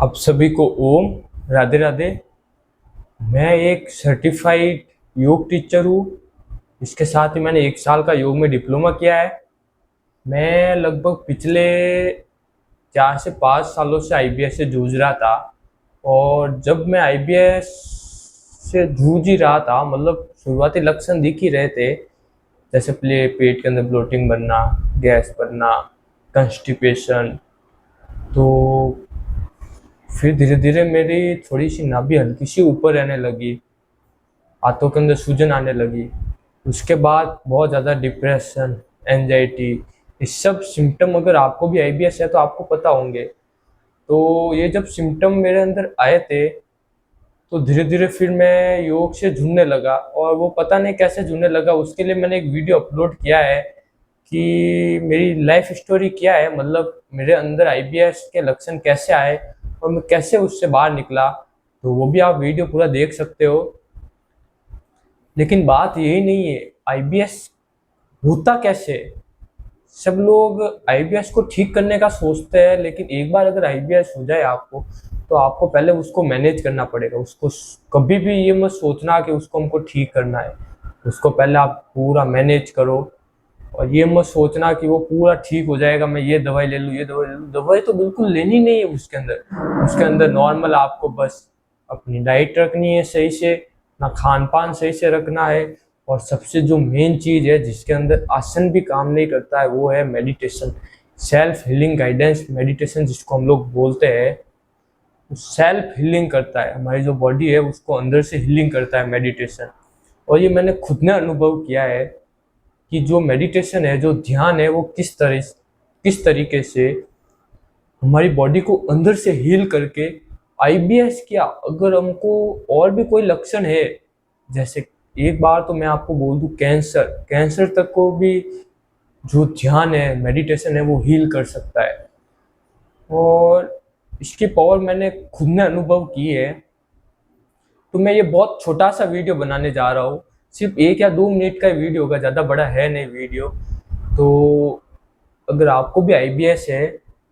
आप सभी को ओम राधे राधे। मैं एक सर्टिफाइड योग टीचर हूँ। इसके साथ ही मैंने 1 साल का योग में डिप्लोमा किया है। मैं लगभग पिछले 4 से 5 सालों से आईबीएस से जूझ रहा था। और जब मैं आईबीएस से जूझ ही रहा था, मतलब शुरुआती लक्षण दिख ही रहे थे, जैसे पेट के अंदर ब्लोटिंग बनना, गैस बनना, कंस्टिपेशन। तो फिर धीरे धीरे मेरी थोड़ी सी नाभि हल्की सी ऊपर रहने लगी, हाथों के अंदर सूजन आने लगी। उसके बाद बहुत ज़्यादा डिप्रेशन, एंजाइटी, ये सब सिम्टम अगर आपको भी आईबीएस है तो आपको पता होंगे। तो ये जब सिम्टम मेरे अंदर आए थे तो धीरे धीरे फिर मैं योग से जुड़ने लगा, और वो पता नहीं कैसे जुड़ने लगा। उसके लिए मैंने एक वीडियो अपलोड किया है कि मेरी लाइफ स्टोरी क्या है, मतलब मेरे अंदर आईबीएस के लक्षण कैसे आए और मैं कैसे उससे बाहर निकला। तो वो भी आप वीडियो पूरा देख सकते हो। लेकिन बात यही नहीं है, आईबीएस होता कैसे है? सब लोग आईबीएस को ठीक करने का सोचते हैं, लेकिन एक बार अगर आईबीएस हो जाए आपको, तो आपको पहले उसको मैनेज करना पड़ेगा। उसको कभी भी ये मत सोचना कि उसको हमको ठीक करना है। उसको पहले आप पूरा मैनेज करो, और ये मत सोचना कि वो पूरा ठीक हो जाएगा, मैं ये दवाई ले लूँ, ये दवाई ले लूँ। दवाई तो बिल्कुल लेनी नहीं है उसके अंदर नॉर्मल आपको बस अपनी डाइट रखनी है सही से, ना खान पान सही से रखना है। और सबसे जो मेन चीज़ है जिसके अंदर आसन भी काम नहीं करता है, वो है meditation. Self healing guidance meditation जिसको हम लोग बोलते हैं, सेल्फ हीलिंग करता है। हमारी जो बॉडी है उसको अंदर से हीलिंग करता है मेडिटेशन। और ये मैंने खुद ने अनुभव किया है कि जो मेडिटेशन है, जो ध्यान है, वो किस तरीके से हमारी बॉडी को अंदर से हील करके आईबीएस क्या, अगर हमको और भी कोई लक्षण है, जैसे एक बार तो मैं आपको बोल दूं, कैंसर तक को भी जो ध्यान है, मेडिटेशन है, वो हील कर सकता है। और इसकी पावर मैंने खुद ने अनुभव की है। तो मैं ये बहुत छोटा सा वीडियो बनाने जा रहा हूँ, सिर्फ 1 या 2 मिनट का वीडियो होगा, ज़्यादा बड़ा है नहीं वीडियो। तो अगर आपको भी आईबीएस है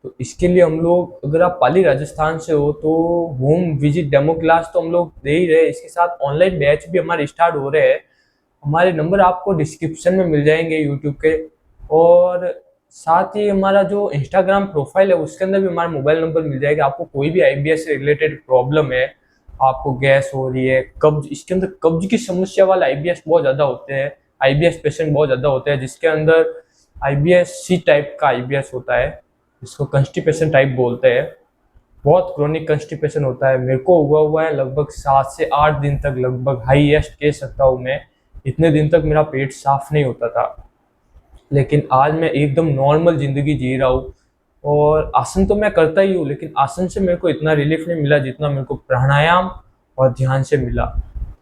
तो इसके लिए हम लोग, अगर आप पाली राजस्थान से हो तो होम विजिट डेमो क्लास तो हम लोग दे ही रहे हैं। इसके साथ ऑनलाइन बैच भी हमारे स्टार्ट हो रहे हैं। हमारे नंबर आपको डिस्क्रिप्शन में मिल जाएंगे यूट्यूब के। और साथ ही हमारा जो इंस्टाग्राम प्रोफाइल है उसके अंदर भी हमारा मोबाइल नंबर मिल जाएगा। आपको कोई भी आईबीएस से रिलेटेड प्रॉब्लम है, आपको गैस हो रही है, कब्ज, इसके अंदर कब्ज की समस्या वाला आईबीएस बहुत ज़्यादा होते हैं, आईबीएस पेशेंट बहुत ज़्यादा होते हैं, जिसके अंदर आईबीएस सी टाइप का आईबीएस होता है, जिसको कंस्टिपेशन टाइप बोलते हैं। बहुत क्रोनिक कंस्टिपेशन होता है। मेरे को हुआ है लगभग 7 से 8 दिन तक, लगभग हाईएस्ट कह सकता हूँ मैं। इतने दिन तक मेरा पेट साफ नहीं होता था, लेकिन आज मैं एकदम नॉर्मल जिंदगी जी रहा हूँ। और आसन तो मैं करता ही हूँ, लेकिन आसन से मेरे को इतना रिलीफ नहीं मिला जितना मेरे को प्राणायाम और ध्यान से मिला।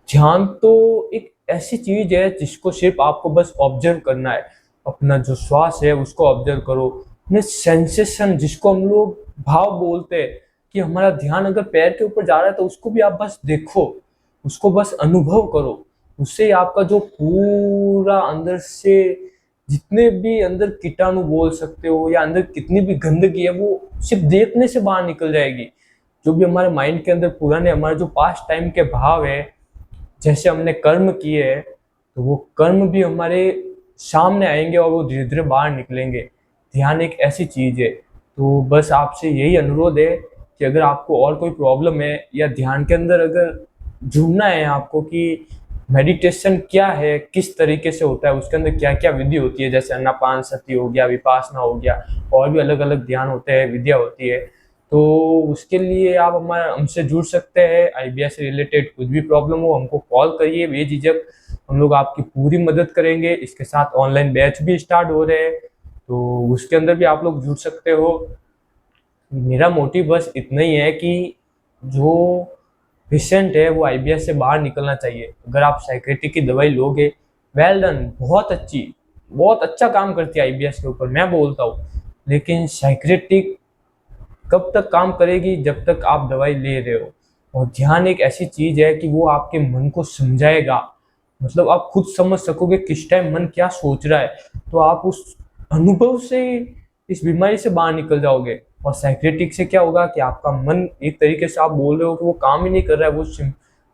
ध्यान तो एक ऐसी चीज है जिसको सिर्फ आपको बस ऑब्जर्व करना है। अपना जो श्वास है उसको ऑब्जर्व करो, अपने सेंसेशन जिसको हम लोग भाव बोलते हैं, कि हमारा ध्यान अगर पैर के ऊपर जा रहा है तो उसको भी आप बस देखो, उसको बस अनुभव करो। उससे ही आपका जो पूरा अंदर से जितने भी अंदर कीटाणु बोल सकते हो, या अंदर कितनी भी गंदगी है, वो सिर्फ देखने से बाहर निकल जाएगी। जो भी हमारे माइंड के अंदर पुराने, हमारे जो पास्ट टाइम के भाव है, जैसे हमने कर्म किए हैं, तो वो कर्म भी हमारे सामने आएंगे और वो धीरे धीरे बाहर निकलेंगे। ध्यान एक ऐसी चीज है। तो बस आपसे यही अनुरोध है कि अगर आपको और कोई प्रॉब्लम है, या ध्यान के अंदर अगर जुड़ना है आपको, कि मेडिटेशन क्या है, किस तरीके से होता है, उसके अंदर क्या क्या विधि होती है, जैसे आनापान सती हो गया, विपासना हो गया, और भी अलग अलग ध्यान होते हैं, विद्या होती है। तो उसके लिए आप हमसे जुड़ सकते हैं। आईबीएस से रिलेटेड कुछ भी प्रॉब्लम हो, हमको कॉल करिए बेझिझक, हम लोग आपकी पूरी मदद करेंगे। इसके साथ ऑनलाइन बैच भी स्टार्ट हो रहे हैं, तो उसके अंदर भी आप लोग जुड़ सकते हो। मेरा मोटिव बस इतना ही है कि जो पेशेंट है वो आईबीएस से बाहर निकलना चाहिए। अगर आप साइकेट्रिक की दवाई लोगे, वेल डन, बहुत अच्छा काम करती है आईबीएस के ऊपर, मैं बोलता हूँ। लेकिन साइकेट्रिक कब तक काम करेगी? जब तक आप दवाई ले रहे हो। और ध्यान एक ऐसी चीज है कि वो आपके मन को समझाएगा, मतलब आप खुद समझ सकोगे किस टाइम मन क्या सोच रहा है, तो आप उस अनुभव से इस बीमारी से बाहर निकल जाओगे। और साइक्रेटिक से क्या होगा कि आपका मन एक तरीके से आप बोल रहे हो कि वो काम ही नहीं कर रहा है, वो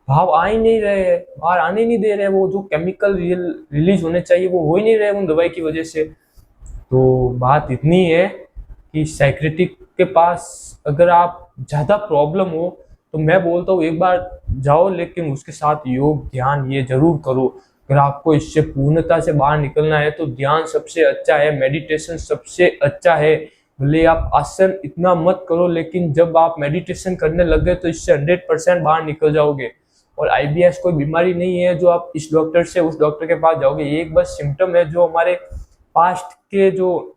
भाव आ ही नहीं रहे हैं, बाहर आने ही नहीं दे रहे हैं, वो जो केमिकल रिलीज होने चाहिए वो हो ही नहीं रहे उन दवाई की वजह से। तो बात इतनी है कि साइक्रेटिक के पास अगर आप ज़्यादा प्रॉब्लम हो तो मैं बोलता हूँ एक बार जाओ, लेकिन उसके साथ योग ध्यान ये जरूर करो। अगर आपको इससे पूर्णता से बाहर निकलना है तो ध्यान सबसे अच्छा है, मेडिटेशन सबसे अच्छा है। भले आप आसन इतना मत करो, लेकिन जब आप मेडिटेशन करने लग गए तो इससे 100% बाहर निकल जाओगे। और आईबीएस कोई बीमारी नहीं है जो आप इस डॉक्टर से उस डॉक्टर के पास जाओगे, ये एक बस सिम्टम है जो हमारे पास्ट के जो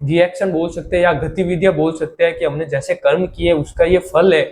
रिएक्शन बोल सकते हैं या गतिविधियां बोल सकते हैं कि हमने जैसे कर्म किए उसका ये फल है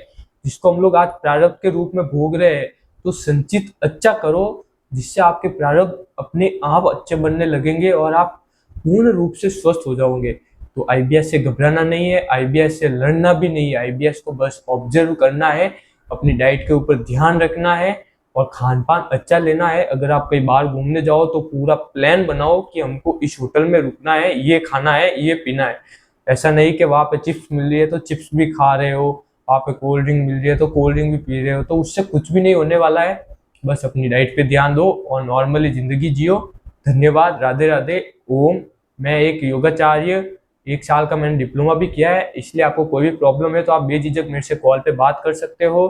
जिसको हम लोग आज प्रारब्ध के रूप में भोग रहे हैं। तो संचित अच्छा करो जिससे आपके प्रारब्ध अपने आप अच्छे बनने लगेंगे और आप पूर्ण रूप से स्वस्थ हो जाओगे। तो आईबीएस से घबराना नहीं है, आईबीएस से लड़ना भी नहीं है, आईबीएस को बस ऑब्जर्व करना है, अपनी डाइट के ऊपर ध्यान रखना है और खान पान अच्छा लेना है। अगर आप कहीं बाहर घूमने जाओ तो पूरा प्लान बनाओ कि हमको इस होटल में रुकना है, ये खाना है, ये पीना है। ऐसा नहीं कि वहाँ पे चिप्स मिल रही है तो चिप्स भी खा रहे हो, वहाँ पे कोल्ड ड्रिंक मिल रही है तो कोल्ड ड्रिंक भी पी रहे हो, तो उससे कुछ भी नहीं होने वाला है। बस अपनी डाइट पे ध्यान दो और नॉर्मली जिंदगी जियो। धन्यवाद, राधे राधे, ओम। मैं एक योगाचार्य, 1 साल का मैंने डिप्लोमा भी किया है, इसलिए आपको कोई भी प्रॉब्लम है तो आप बेझिझक मेरे से कॉल पे बात कर सकते हो।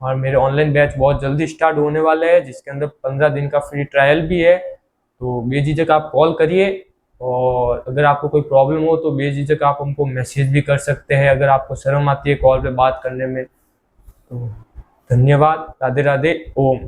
और मेरे ऑनलाइन बैच बहुत जल्दी स्टार्ट होने वाले हैं जिसके अंदर 15 दिन का फ्री ट्रायल भी है। तो बेझिझक आप कॉल करिए और अगर आपको कोई प्रॉब्लम हो तो बेझिझक आप हमको मैसेज भी कर सकते हैं अगर आपको शर्म आती है कॉल पे बात करने में। तो धन्यवाद, राधे राधे, ओम।